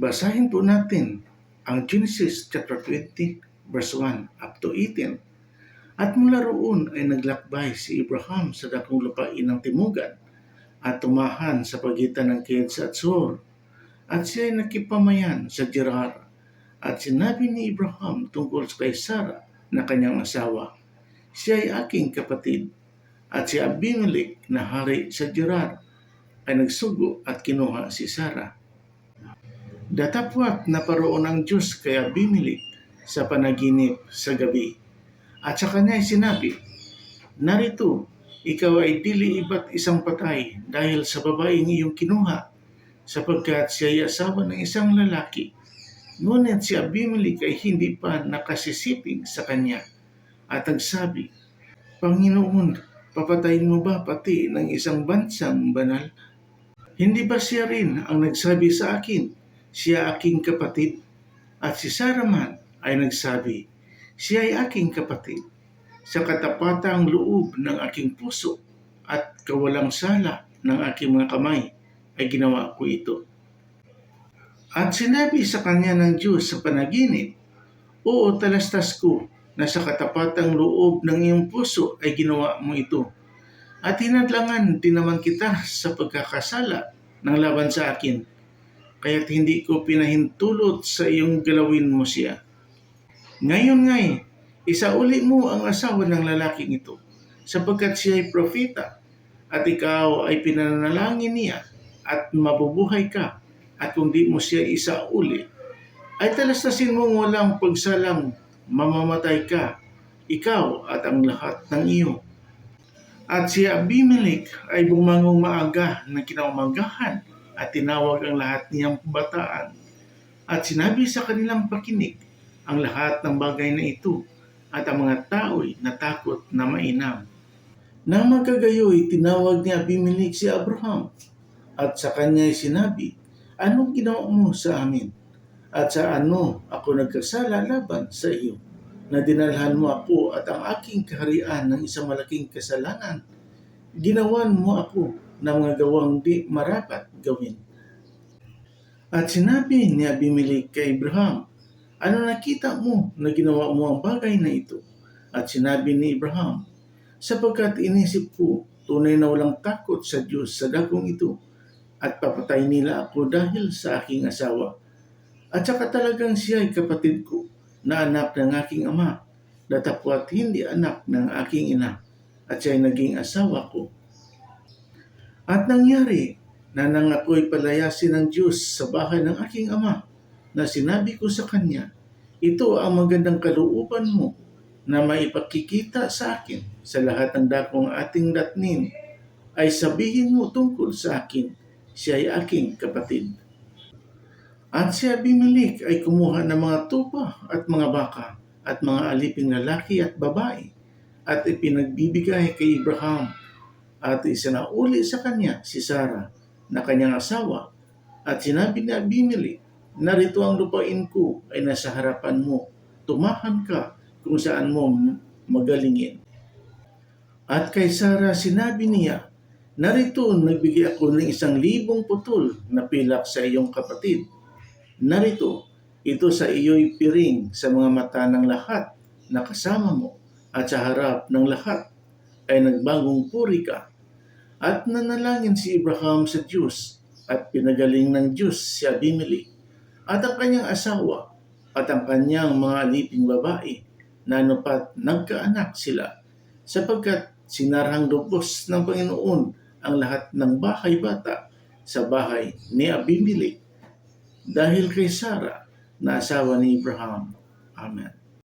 Basahin po natin ang Genesis chapter 20 verse 1 up to 18. At mula roon ay naglakbay si Abraham sa dakong lupain ng timugan at tumahan sa pagitan ng Keds at Sur. At siya ay nakipamayan sa Gerar. At sinabi ni Abraham tungkol kay Sarah na kanyang asawa, siya ay aking kapatid. At si Abimelech na hari sa Gerar ay nagsugo at kinuha si Sarah. Datapwat naparoon ang Diyos kay Abimelech sa panaginip sa gabi. At sa kanya ay sinabi, narito, ikaw ay dili iba't isang patay dahil sa babaeng iyong kinuha, sapagkat siya ay asawa ng isang lalaki. Ngunit si Abimelech ay hindi pa nakasisiping sa kanya at nagsabi, Panginoon, papatayin mo ba pati ng isang bansang banal? Hindi ba siya rin ang nagsabi sa akin, siya aking kapatid? At si Sarah man ay nagsabi, siya ay aking kapatid. Sa katapatang loob ng aking puso at kawalang sala ng aking mga kamay ay ginawa ko ito. At sinabi sa kanya ng Diyos sa panaginip, oo, talastas ko na sa katapatang loob ng iyong puso ay ginawa mo ito. At hinadlangan din naman kita sa pagkakasala ng laban sa akin, kaya't hindi ko pinahintulot sa iyong galawin mo siya. Ngayon nga'y, isauli mo ang asawa ng lalaking ito, sapagkat siya ay propeta, at ikaw ay pinanalangin niya, at mabubuhay ka, at kung di mo siya isauli, ay talastasin mong walang pagsalang mamamatay ka, ikaw at ang lahat ng iyo. At si Abimelech ay bumangong maaga ng kinaumagahan at tinawag ang lahat niyang bataan. At sinabi sa kanilang pakinig ang lahat ng bagay na ito at ang mga tao'y natakot na mainam. Nang magkagayoy, tinawag ni Abimelech si Abraham at sa kanya'y sinabi, anong ginawa mo sa amin? At sa ano ako nagkasala laban sa iyo? Na dinalhan mo ako at ang aking kaharian ng isang malaking kasalanan. Ginawan mo ako ng mga gawang di marapat gawin. At sinabi ni Abimelech kay Abraham, ano nakita mo na ginawa mo ang bagay na ito? At sinabi ni Abraham, sapagkat inisip ko, tunay na walang takot sa Diyos sa dakong ito, at papatay nila ako dahil sa aking asawa. At saka talagang siya ay kapatid ko, na anak ng aking ama, datapwat hindi anak ng aking ina, at siya ay naging asawa ko. At nangyari na nang ako'y palayasin ng Diyos sa bahay ng aking ama, na sinabi ko sa kanya, ito ang magandang kalooban mo na maipakikita sa akin sa lahat ng dakong ating datnin, ay sabihin mo tungkol sa akin, siya ay aking kapatid. At si Abimelech ay kumuha ng mga tupa at mga baka at mga aliping lalaki at babae at ipinagbibigay kay Abraham at isinauli sa kanya si Sarah na kanyang asawa at sinabi ni Abimelech, narito ang lupain ko ay nasa harapan mo, tumahan ka kung saan mo magalingin. At kay Sarah sinabi niya, narito nagbigay ako ng 1,000 putol na pilak sa iyong kapatid. Narito, ito sa iyo'y piring sa mga mata ng lahat na kasama mo at sa harap ng lahat ay nagbagong puri ka. At nanalangin si Abraham sa Diyos at pinagaling ng Diyos si Abimelech at ang kanyang asawa at ang kanyang mga aliping babae na anupat nagkaanak sila sapagkat sinarang lubos ng Panginoon ang lahat ng bahay bata sa bahay ni Abimelech dahil kay Sarah na asawa ni Abraham. Amen.